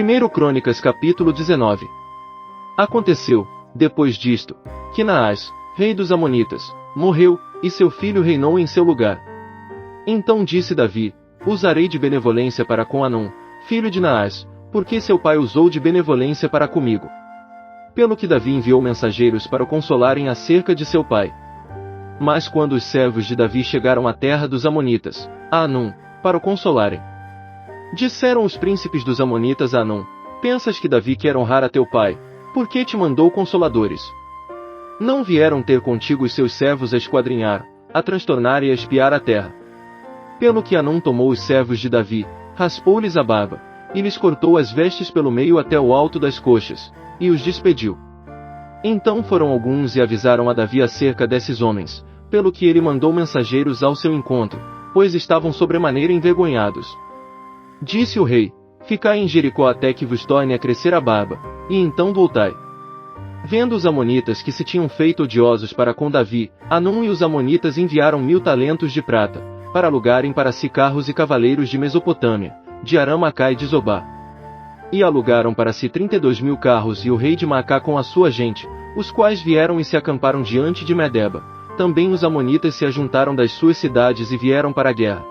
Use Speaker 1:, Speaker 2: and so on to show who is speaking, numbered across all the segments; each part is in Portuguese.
Speaker 1: 1 Crônicas capítulo 19. Aconteceu, depois disto, que Naás, rei dos Amonitas, morreu, e seu filho reinou em seu lugar. Então disse Davi: usarei de benevolência para com Hanum, filho de Naás, porque seu pai usou de benevolência para comigo. Pelo que Davi enviou mensageiros para o consolarem acerca de seu pai. Mas quando os servos de Davi chegaram à terra dos Amonitas, a Hanum, para o consolarem, disseram os príncipes dos Amonitas a Hanum: pensas que Davi quer honrar a teu pai, porque te mandou consoladores? Não vieram ter contigo os seus servos a esquadrinhar, a transtornar e a espiar a terra. Pelo que Hanum tomou os servos de Davi, raspou-lhes a barba, e lhes cortou as vestes pelo meio até o alto das coxas, e os despediu. Então foram alguns e avisaram a Davi acerca desses homens, pelo que ele mandou mensageiros ao seu encontro, pois estavam sobremaneira envergonhados. Disse o rei: ficai em Jericó até que vos torne a crescer a barba, e então voltai. Vendo os amonitas que se tinham feito odiosos para com Davi, Hanum e os amonitas enviaram 1000 talentos de prata, para alugarem para si carros e cavaleiros de Mesopotâmia, de Aram-Macá e de Zobá. E alugaram para si 32.000 carros e o rei de Macá com a sua gente, os quais vieram e se acamparam diante de Medeba. Também os amonitas se ajuntaram das suas cidades e vieram para a guerra.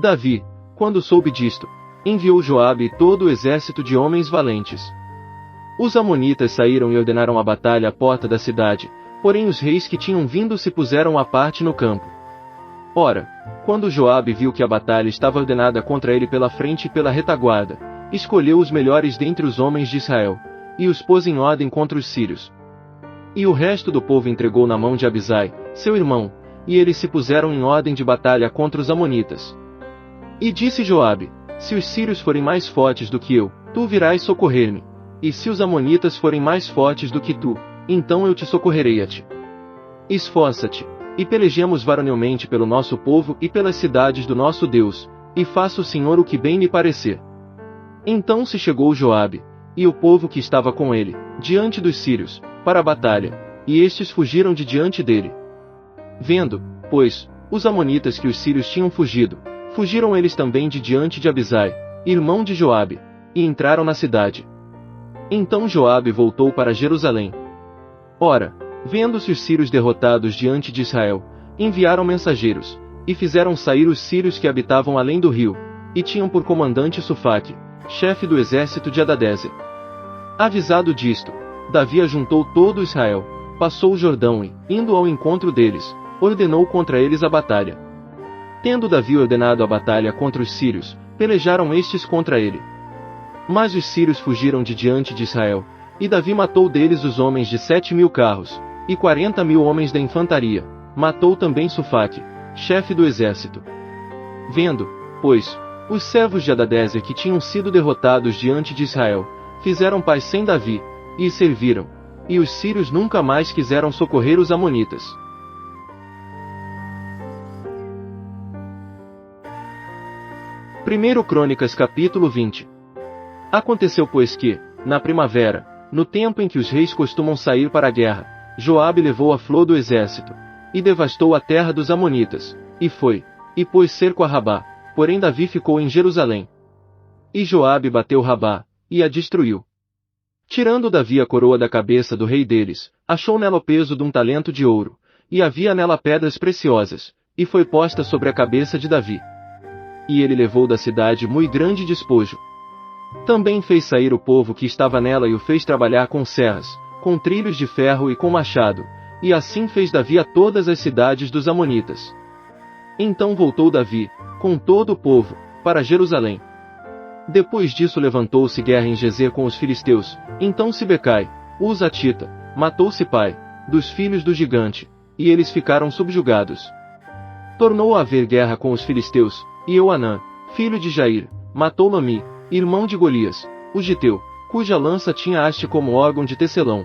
Speaker 1: Davi, quando soube disto, enviou Joabe e todo o exército de homens valentes. Os amonitas saíram e ordenaram a batalha à porta da cidade, porém os reis que tinham vindo se puseram à parte no campo. Ora, quando Joabe viu que a batalha estava ordenada contra ele pela frente e pela retaguarda, escolheu os melhores dentre os homens de Israel, e os pôs em ordem contra os sírios. E o resto do povo entregou na mão de Abisai, seu irmão, e eles se puseram em ordem de batalha contra os amonitas. E disse Joabe: se os sírios forem mais fortes do que eu, tu virás socorrer-me, e se os amonitas forem mais fortes do que tu, então eu te socorrerei a ti. Esforça-te, e pelejemos varonilmente pelo nosso povo e pelas cidades do nosso Deus, e faça o Senhor o que bem lhe parecer. Então se chegou Joabe, e o povo que estava com ele, diante dos sírios, para a batalha, e estes fugiram de diante dele. Vendo, pois, os amonitas que os sírios tinham fugido, fugiram eles também de diante de Abisai, irmão de Joabe, e entraram na cidade. Então Joabe voltou para Jerusalém. Ora, vendo-se os sírios derrotados diante de Israel, enviaram mensageiros, e fizeram sair os sírios que habitavam além do rio, e tinham por comandante Sufaque, chefe do exército de Hadadezer. Avisado disto, Davi ajuntou todo Israel, passou o Jordão e, indo ao encontro deles, ordenou contra eles a batalha. Tendo Davi ordenado a batalha contra os sírios, pelejaram estes contra ele. Mas os sírios fugiram de diante de Israel, e Davi matou deles os homens de 7.000 carros, e 40.000 homens da infantaria. Matou também Sufaque, chefe do exército. Vendo, pois, os servos de Hadadezer que tinham sido derrotados diante de Israel, fizeram paz sem Davi, e serviram, e os sírios nunca mais quiseram socorrer os amonitas. Primeiro Crônicas capítulo 20. Aconteceu pois que, na primavera, no tempo em que os reis costumam sair para a guerra, Joabe levou a flor do exército, e devastou a terra dos amonitas, e foi, e pôs cerco a Rabá, porém Davi ficou em Jerusalém. E Joabe bateu Rabá, e a destruiu. Tirando Davi a coroa da cabeça do rei deles, achou nela o peso de 1 talento de ouro, e havia nela pedras preciosas, e foi posta sobre a cabeça de Davi. E ele levou da cidade muito grande despojo. Também fez sair o povo que estava nela e o fez trabalhar com serras, com trilhos de ferro e com machado, e assim fez Davi a todas as cidades dos amonitas. Então voltou Davi, com todo o povo, para Jerusalém. Depois disso levantou-se guerra em Gezer com os filisteus. Então Sibecai, o Husatita, matou Sipai, dos filhos do gigante, e eles ficaram subjugados. Tornou a haver guerra com os filisteus, e Euanã, filho de Jair, matou Nomi, irmão de Golias, o giteu, cuja lança tinha haste como órgão de tecelão.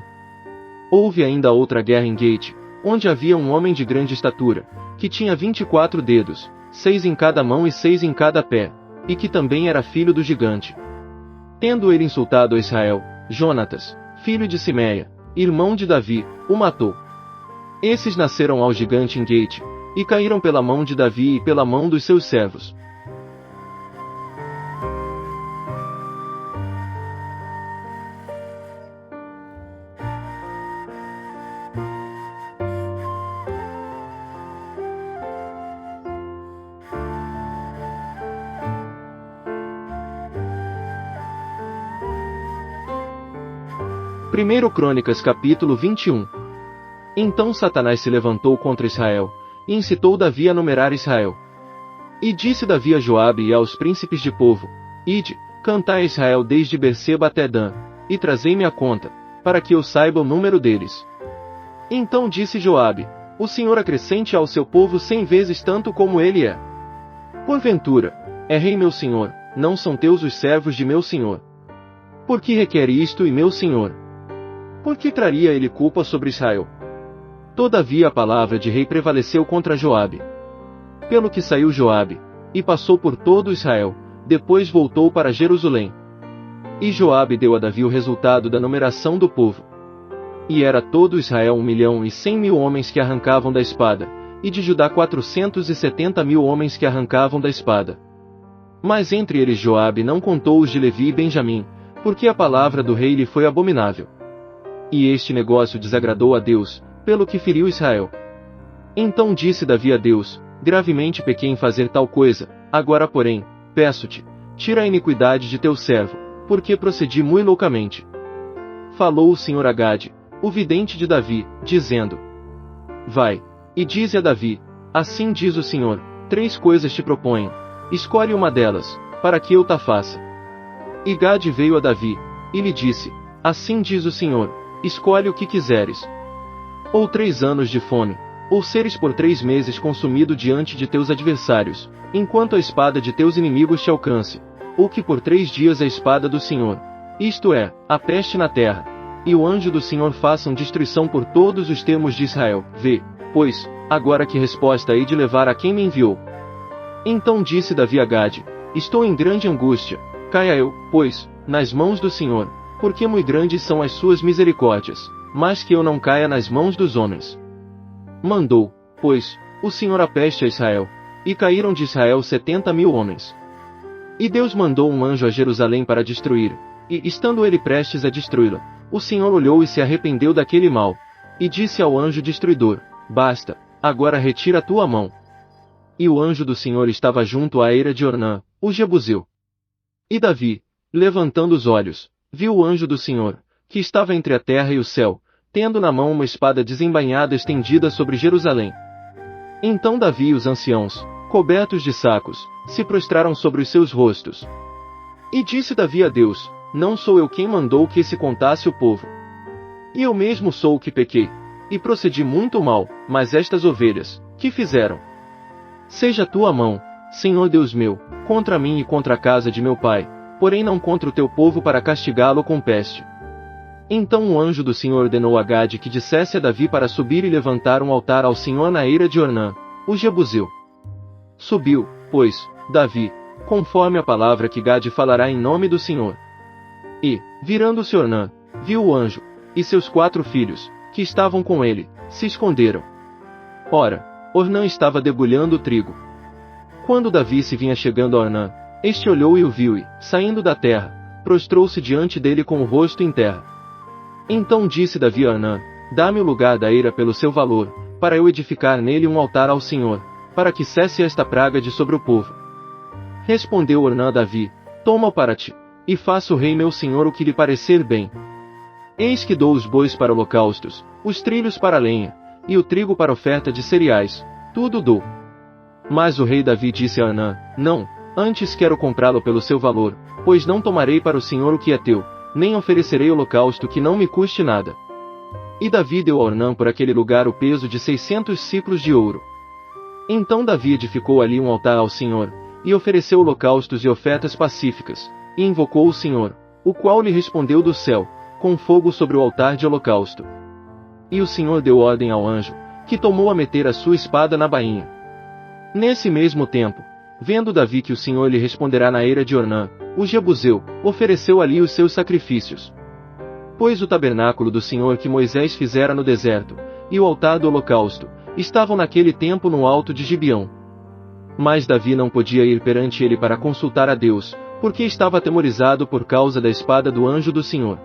Speaker 1: Houve ainda outra guerra em Gate, onde havia um homem de grande estatura, que tinha 24 dedos, 6 em cada mão e 6 em cada pé, e que também era filho do gigante. Tendo ele insultado a Israel, Jonatas, filho de Simeia, irmão de Davi, o matou. Esses nasceram ao gigante em Gate, e caíram pela mão de Davi e pela mão dos seus servos. 1 Crônicas capítulo 21. Então Satanás se levantou contra Israel, e incitou Davi a numerar Israel. E disse Davi a Joabe e aos príncipes de povo: Ide, cantai a Israel desde Berseba até Dan, e trazei-me a conta, para que eu saiba o número deles. Então disse Joabe: O Senhor acrescente ao seu povo 100 vezes tanto como ele é. Porventura, é rei meu senhor, não são teus os servos de meu senhor? Por que requer isto e meu senhor? Por que traria ele culpa sobre Israel? Todavia a palavra de rei prevaleceu contra Joabe. Pelo que saiu Joabe, e passou por todo Israel, depois voltou para Jerusalém. E Joabe deu a Davi o resultado da numeração do povo. E era todo Israel 1.100.000 homens que arrancavam da espada, e de Judá 470.000 homens que arrancavam da espada. Mas entre eles Joabe não contou os de Levi e Benjamim, porque a palavra do rei lhe foi abominável. E este negócio desagradou a Deus, pelo que feriu Israel. Então disse Davi a Deus: Gravemente pequei em fazer tal coisa, agora porém, peço-te, tira a iniquidade de teu servo, porque procedi muito loucamente. Falou o Senhor a Gade, o vidente de Davi, dizendo: Vai, e dize a Davi: Assim diz o Senhor, 3 coisas te proponho, escolhe uma delas, para que eu ta faça. E Gade veio a Davi, e lhe disse: Assim diz o Senhor, escolhe o que quiseres. Ou 3 anos de fome, ou seres por 3 meses consumido diante de teus adversários, enquanto a espada de teus inimigos te alcance, ou que por 3 dias a espada do Senhor, isto é, a peste na terra, e o anjo do Senhor façam destruição por todos os termos de Israel. Vê, pois, agora que resposta hei de levar a quem me enviou. Então disse Davi a Gade: Estou em grande angústia, caia eu, pois, nas mãos do Senhor, porque muito grandes são as suas misericórdias, mas que eu não caia nas mãos dos homens. Mandou, pois, o Senhor a peste a Israel, e caíram de Israel 70.000 homens. E Deus mandou um anjo a Jerusalém para destruir, e, estando ele prestes a destruí-la, o Senhor olhou e se arrependeu daquele mal, e disse ao anjo destruidor: Basta, agora retira a tua mão. E o anjo do Senhor estava junto à eira de Ornã, o Jebuseu. E Davi, levantando os olhos, viu o anjo do Senhor, que estava entre a terra e o céu, tendo na mão uma espada desembainhada estendida sobre Jerusalém. Então Davi e os anciãos, cobertos de sacos, se prostraram sobre os seus rostos. E disse Davi a Deus: Não sou eu quem mandou que se contasse o povo. E eu mesmo sou o que pequei, e procedi muito mal, mas estas ovelhas, que fizeram? Seja tua mão, Senhor Deus meu, contra mim e contra a casa de meu pai, porém não contra o teu povo para castigá-lo com peste. Então o anjo do Senhor ordenou a Gade que dissesse a Davi para subir e levantar um altar ao Senhor na eira de Ornã, o Jebuseu. Subiu, pois, Davi, conforme a palavra que Gade falará em nome do Senhor. E, virando-se Ornã, viu o anjo, e seus 4 filhos, que estavam com ele, se esconderam. Ora, Ornã estava debulhando o trigo. Quando Davi se vinha chegando a Ornã, este olhou e o viu e, saindo da terra, prostrou-se diante dele com o rosto em terra. Então disse Davi a Ornã: Dá-me o lugar da eira pelo seu valor, para eu edificar nele um altar ao Senhor, para que cesse esta praga de sobre o povo. Respondeu Ornã a Davi: Toma-o para ti, e faça o rei meu senhor o que lhe parecer bem. Eis que dou os bois para holocaustos, os trilhos para lenha, e o trigo para oferta de cereais, tudo dou. Mas o rei Davi disse a Ornã: Não, antes quero comprá-lo pelo seu valor, pois não tomarei para o Senhor o que é teu, nem oferecerei holocausto que não me custe nada. E Davi deu a Ornã por aquele lugar o peso de 600 siclos de ouro. Então Davi edificou ali um altar ao Senhor, e ofereceu holocaustos e ofertas pacíficas, e invocou o Senhor, o qual lhe respondeu do céu, com fogo sobre o altar de holocausto. E o Senhor deu ordem ao anjo, que tomou a meter a sua espada na bainha. Nesse mesmo tempo, vendo Davi que o Senhor lhe responderá na eira de Ornã, o Jebuseu, ofereceu ali os seus sacrifícios. Pois o tabernáculo do Senhor que Moisés fizera no deserto, e o altar do holocausto, estavam naquele tempo no alto de Gibeão. Mas Davi não podia ir perante ele para consultar a Deus, porque estava atemorizado por causa da espada do anjo do Senhor.